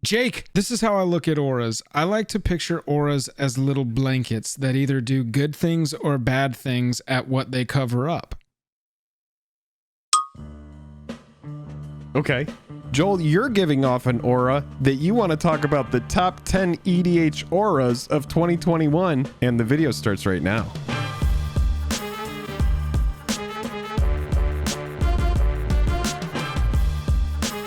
Jake, this is how I look at auras. I like to picture auras as little blankets that either do good things or bad things at what they cover up. Okay. Joel, you're giving off an aura that you want to talk about the top 10 EDH auras of 2021, and the video starts right now.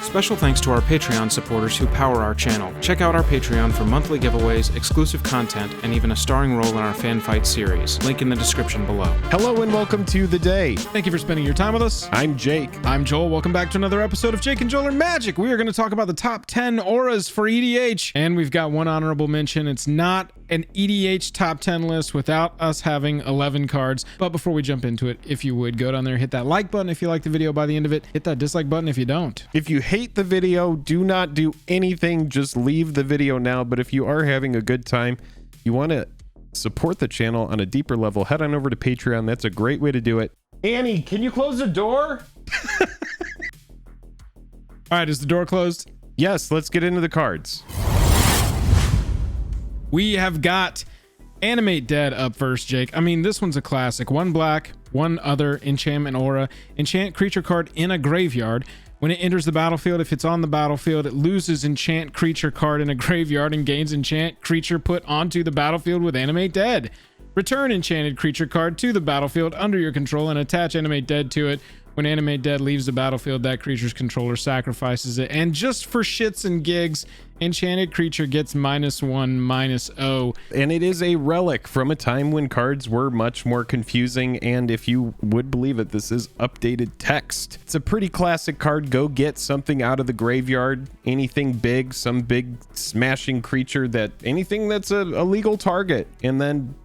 Special thanks to our Patreon supporters who power our channel. Check out our Patreon for monthly giveaways, exclusive content, and even a starring role in our fan fight series. Link in the description below. Hello and welcome to The Day. Thank you for spending your time with us. I'm Jake. I'm Joel. Welcome back to another episode of Jake and Joel are Magic. We are going to talk about the top 10 auras for EDH, and we've got one honorable mention. It's not an EDH top 10 list without us having 11 cards. But before we jump into it, if you would, go down there, hit that like button if you like the video by the end of it. Hit that dislike button if you don't. If you hate the video, do not do anything. Just leave the video now. But if you are having a good time, you want to support the channel on a deeper level, head on over to Patreon. That's a great way to do it. Annie, can you close the door? All right, is the door closed? Yes, let's get into the cards. We have got Animate Dead up first, Jake. I mean, this one's a classic. One black, one other, enchantment aura. Enchant creature card in a graveyard. When it enters the battlefield, if it's on the battlefield, it loses enchant creature card in a graveyard and gains enchant creature put onto the battlefield with Animate Dead. Return enchanted creature card to the battlefield under your control and attach Animate Dead to it. When Animate Dead leaves the battlefield, that creature's controller sacrifices it. And just for shits and gigs, enchanted creature gets -1/-0. And it is a relic from a time when cards were much more confusing. And if you would believe it, this is updated text. It's a pretty classic card. Go get something out of the graveyard. Anything big, some big smashing creature, anything that's a legal target. And then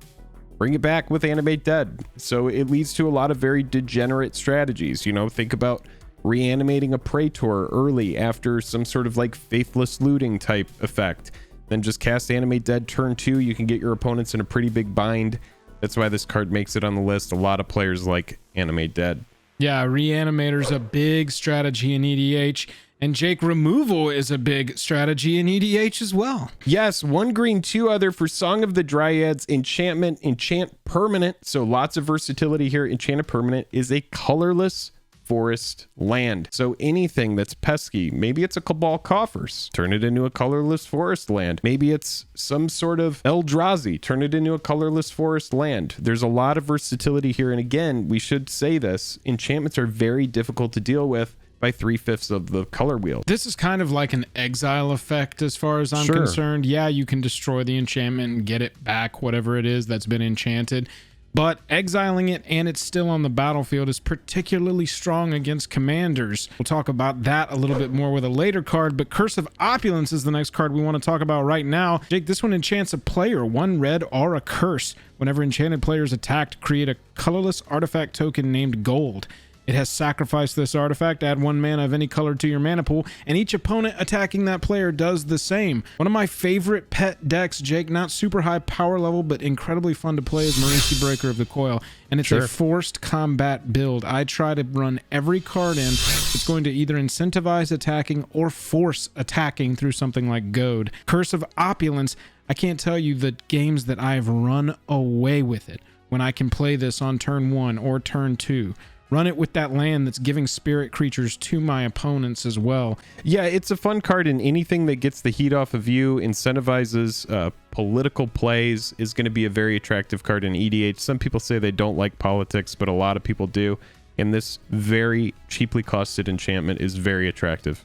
bring it back with Animate Dead. So it leads to a lot of very degenerate strategies. You know, think about reanimating a Praetor early after some sort of like faithless looting type effect. Then just cast Animate Dead turn 2. You can get your opponents in a pretty big bind. That's why this card makes it on the list. A lot of players like Animate Dead. Yeah, Reanimator's a big strategy in EDH. And Jake, removal is a big strategy in EDH as well. Yes, 1 green, 2 other for Song of the Dryads, Enchantment, Enchant Permanent. So lots of versatility here. Enchanted Permanent is a colorless forest land. So anything that's pesky, maybe it's a Cabal Coffers, turn it into a colorless forest land. Maybe it's some sort of Eldrazi, turn it into a colorless forest land. There's a lot of versatility here. And again, we should say this, enchantments are very difficult to deal with by 3/5 of the color wheel. This is kind of like an exile effect as far as I'm concerned. Yeah, you can destroy the enchantment and get it back, whatever it is that's been enchanted. But exiling it and it's still on the battlefield is particularly strong against commanders. We'll talk about that a little bit more with a later card, but Curse of Opulence is the next card we want to talk about right now. Jake, this one enchants a player, 1 red or a curse. Whenever enchanted players attacked, create a colorless artifact token named Gold. It has sacrificed this artifact, add 1 mana of any color to your mana pool, and each opponent attacking that player does the same. One of my favorite pet decks, Jake, not super high power level, but incredibly fun to play, is Marisi Breaker of the Coil, and it's a forced combat build. I try to run every card in. It's going to either incentivize attacking or force attacking through something like Goad. Curse of Opulence, I can't tell you the games that I've run away with it when I can play this on turn 1 or turn 2. Run it with that land that's giving spirit creatures to my opponents as well. Yeah, it's a fun card, and anything that gets the heat off of you, incentivizes political plays, is going to be a very attractive card in EDH. Some people say they don't like politics, but a lot of people do. And this very cheaply costed enchantment is very attractive.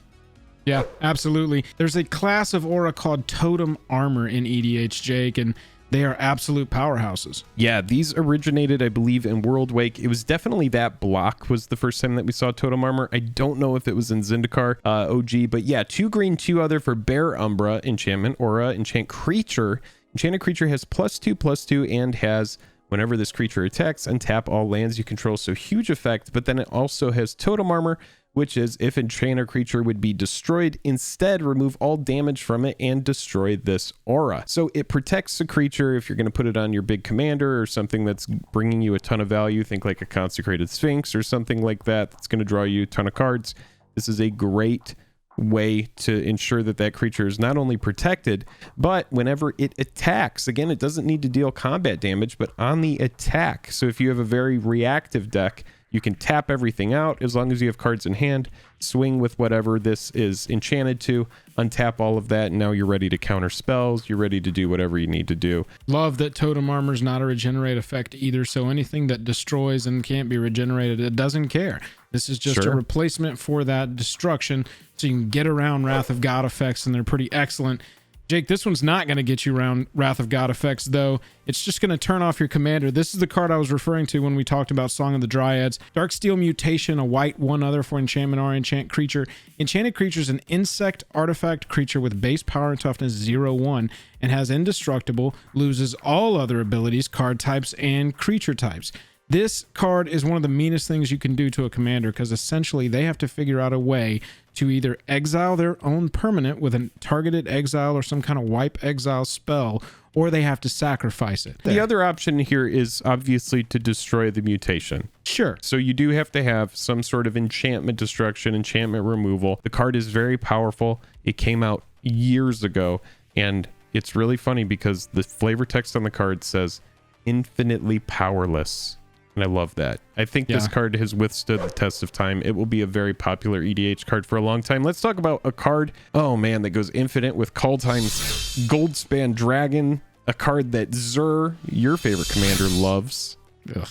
Yeah, absolutely. There's a class of aura called Totem Armor in EDH, Jake, and they are absolute powerhouses. Yeah, these originated, I believe, in World Wake. It was definitely that block was the first time that we saw Totem Armor. I don't know if it was in Zendikar OG, but yeah, 2 green, 2 other for Bear Umbra, enchantment, aura, enchant creature. Enchanted creature has +2/+2 and has, whenever this creature attacks, untap all lands you control. So huge effect, but then it also has Totem Armor, which is if enchanted creature would be destroyed, instead remove all damage from it and destroy this aura. So it protects the creature if you're going to put it on your big commander or something that's bringing you a ton of value. Think like a Consecrated Sphinx or something like that that's going to draw you a ton of cards. This is a great way to ensure that that creature is not only protected, but whenever it attacks, again, it doesn't need to deal combat damage, but on the attack. So if you have a very reactive deck, you can tap everything out as long as you have cards in hand, swing with whatever this is enchanted to, untap all of that, and now you're ready to counter spells, you're ready to do whatever you need to do. Love that Totem Armor is not a regenerate effect either, so anything that destroys and can't be regenerated, it doesn't care. This is just a replacement for that destruction, so you can get around Wrath of God effects, and they're pretty excellent. Jake, this one's not going to get you around Wrath of God effects, though. It's just going to turn off your commander. This is the card I was referring to when we talked about Song of the Dryads. Darksteel Mutation, a white, one other for enchantment or enchant creature. Enchanted creature is an insect artifact creature with base power and toughness 0/1 and has indestructible, loses all other abilities, card types, and creature types. This card is one of the meanest things you can do to a commander, because essentially they have to figure out a way to either exile their own permanent with a targeted exile or some kind of wipe exile spell, or they have to sacrifice it. The other option here is obviously to destroy the mutation. Sure. So you do have to have some sort of enchantment destruction, enchantment removal. The card is very powerful. It came out years ago, and it's really funny because the flavor text on the card says infinitely powerless. And I love that. I think this card has withstood the test of time. It will be a very popular EDH card for a long time. Let's talk about a card, oh man, that goes infinite with Kaldheim's Goldspan Dragon, a card that Zur, your favorite commander, loves. Ugh.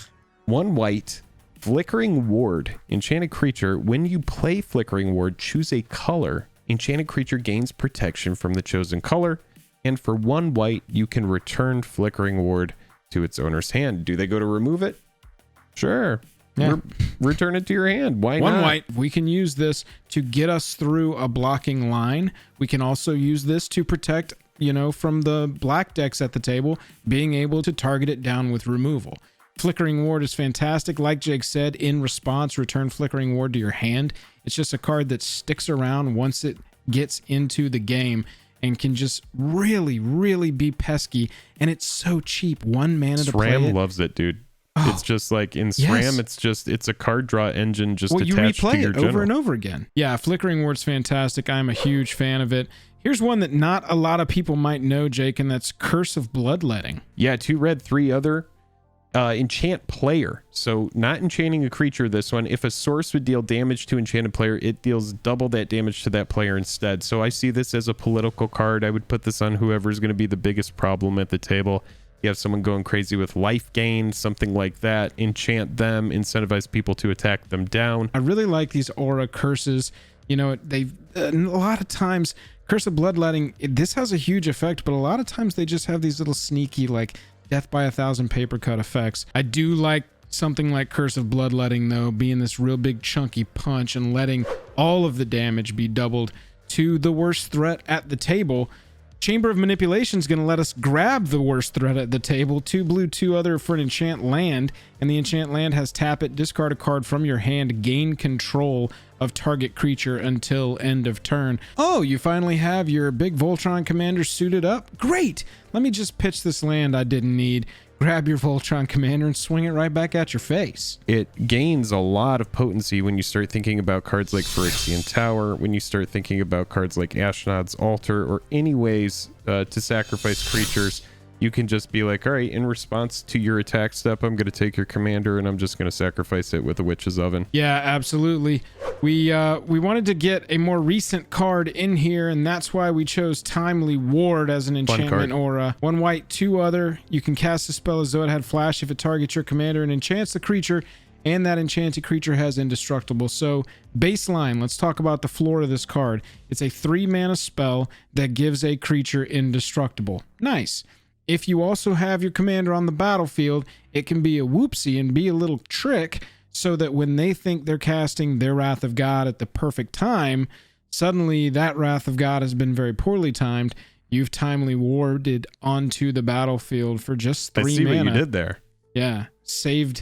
1 white, Flickering Ward, enchanted creature. When you play Flickering Ward, choose a color. Enchanted creature gains protection from the chosen color. And for 1 white, you can return Flickering Ward to its owner's hand. Do they go to remove it? Sure. Yeah. Return it to your hand. Why not? 1 white. We can use this to get us through a blocking line. We can also use this to protect, from the black decks at the table, being able to target it down with removal. Flickering Ward is fantastic. Like Jake said, in response, return Flickering Ward to your hand. It's just a card that sticks around once it gets into the game and can just really, really be pesky. And it's so cheap. 1 mana to play it. SRAM loves it, dude. It's just like in SRAM, it's a card draw engine just attached to your general. You replay it over and over again. Yeah, Flickering Ward's fantastic. I'm a huge fan of it. Here's one that not a lot of people might know, Jake, and that's Curse of Bloodletting. Yeah, 2 red, 3 other. Enchant player. So not enchanting a creature, this one. If a source would deal damage to enchanted player, it deals double that damage to that player instead. So I see this as a political card. I would put this on whoever's going to be the biggest problem at the table. You have someone going crazy with life gain, something like that. Enchant them, incentivize people to attack them down. I really like these aura curses. They a lot of times, Curse of Bloodletting, this has a huge effect, but a lot of times they just have these little sneaky, like death by 1,000 paper cut effects. I do like something like Curse of Bloodletting, though, being this real big chunky punch and letting all of the damage be doubled to the worst threat at the table. Chamber of Manipulation is going to let us grab the worst threat at the table. 2 blue, 2 other for an enchant land, and the enchant land has tap it, discard a card from your hand, gain control of target creature until end of turn. Oh, you finally have your big Voltron commander suited up? Great! Let me just pitch this land I didn't need. Grab your Voltron commander and swing it right back at your face. It gains a lot of potency when you start thinking about cards like Phyrexian Tower, when you start thinking about cards like Ashnod's Altar, or any ways to sacrifice creatures. You can just be like, all right, in response to your attack step, I'm going to take your commander and I'm just going to sacrifice it with a Witch's Oven. Yeah, absolutely. We wanted to get a more recent card in here, and that's why we chose Timely Ward as an enchantment aura. 1 white, 2 other. You can cast a spell as though it had flash if it targets your commander and enchants the creature, and that enchanted creature has indestructible. So baseline, let's talk about the floor of this card. It's a 3 mana spell that gives a creature indestructible. Nice. If you also have your commander on the battlefield, it can be a whoopsie and be a little trick so that when they think they're casting their Wrath of God at the perfect time, suddenly that Wrath of God has been very poorly timed. You've timely warded onto the battlefield for just 3 mana. I see what you did there. Yeah, saved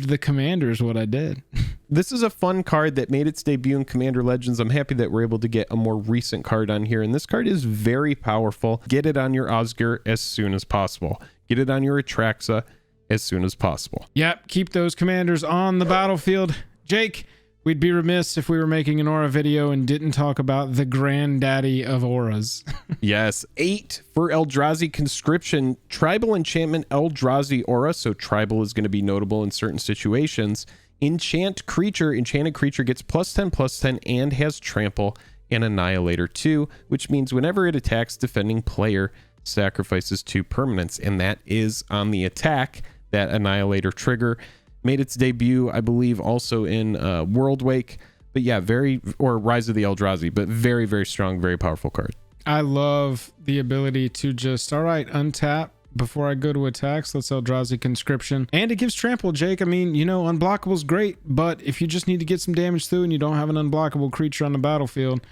the commander is what I did. This is a fun card that made its debut in Commander Legends. I'm happy that we're able to get a more recent card on here, and this card is very powerful. Get it on your Osgir as soon as possible. Get it on your Atraxa as soon as possible. Yep, keep those commanders on the battlefield. Jake, We'd be remiss if we were making an aura video and didn't talk about the granddaddy of auras. Yes, 8 for Eldrazi Conscription. Tribal enchantment Eldrazi aura, so tribal is going to be notable in certain situations. Enchanted creature gets +10/+10 and has trample and Annihilator 2, which means whenever it attacks defending player, sacrifices 2 permanents, and that is on the attack. That Annihilator trigger made its debut, I believe, also in World Wake. But yeah, or Rise of the Eldrazi, but very, very strong, very powerful card. I love the ability to just, all right, untap before I go to attacks. Let's Eldrazi Conscription. And it gives trample, Jake. I mean, you know, unblockable's great, but if you just need to get some damage through and you don't have an unblockable creature on the battlefield,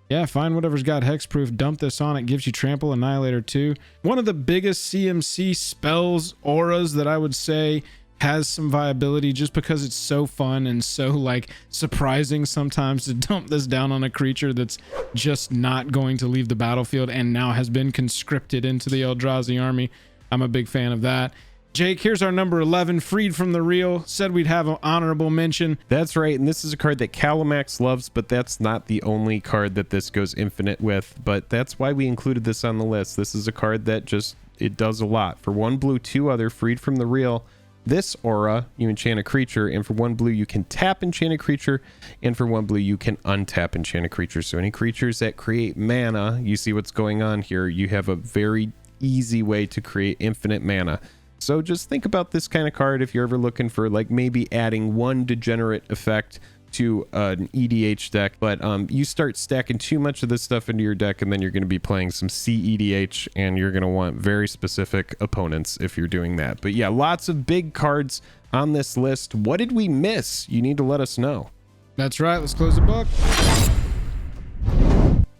yeah, find whatever's got hexproof, dump this on it, gives you trample, Annihilator 2. One of the biggest CMC spells, auras that I would say has some viability just because it's so fun and so like surprising sometimes to dump this down on a creature that's just not going to leave the battlefield and now has been conscripted into the Eldrazi army. I'm a big fan of that. Jake, here's our number 11, Freed from the Real. Said we'd have an honorable mention. That's right, and this is a card that Calamax loves, but that's not the only card that this goes infinite with, but that's why we included this on the list. This is a card that just, it does a lot. For 1 blue, 2 other, Freed from the Real. This aura, you enchant a creature, and for 1 blue, you can tap enchant a creature, and for 1 blue, you can untap enchant a creature. So any creatures that create mana, you see what's going on here, you have a very easy way to create infinite mana. So just think about this kind of card if you're ever looking for like maybe adding 1 degenerate effect to an EDH deck, but you start stacking too much of this stuff into your deck and then you're going to be playing some CEDH and you're going to want very specific opponents if you're doing that. But yeah, lots of big cards on this list. What did we miss? You need to let us know. That's right. Let's close the book.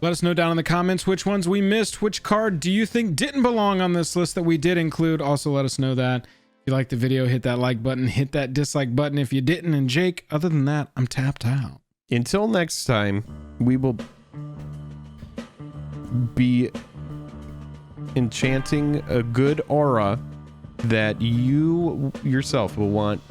Let us know down in the comments which ones we missed. Which card do you think didn't belong on this list that we did include? Also, let us know that. If you liked the video, hit that like button, hit that dislike button if you didn't. And Jake, other than that, I'm tapped out. Until next time, we will be enchanting a good aura that you yourself will want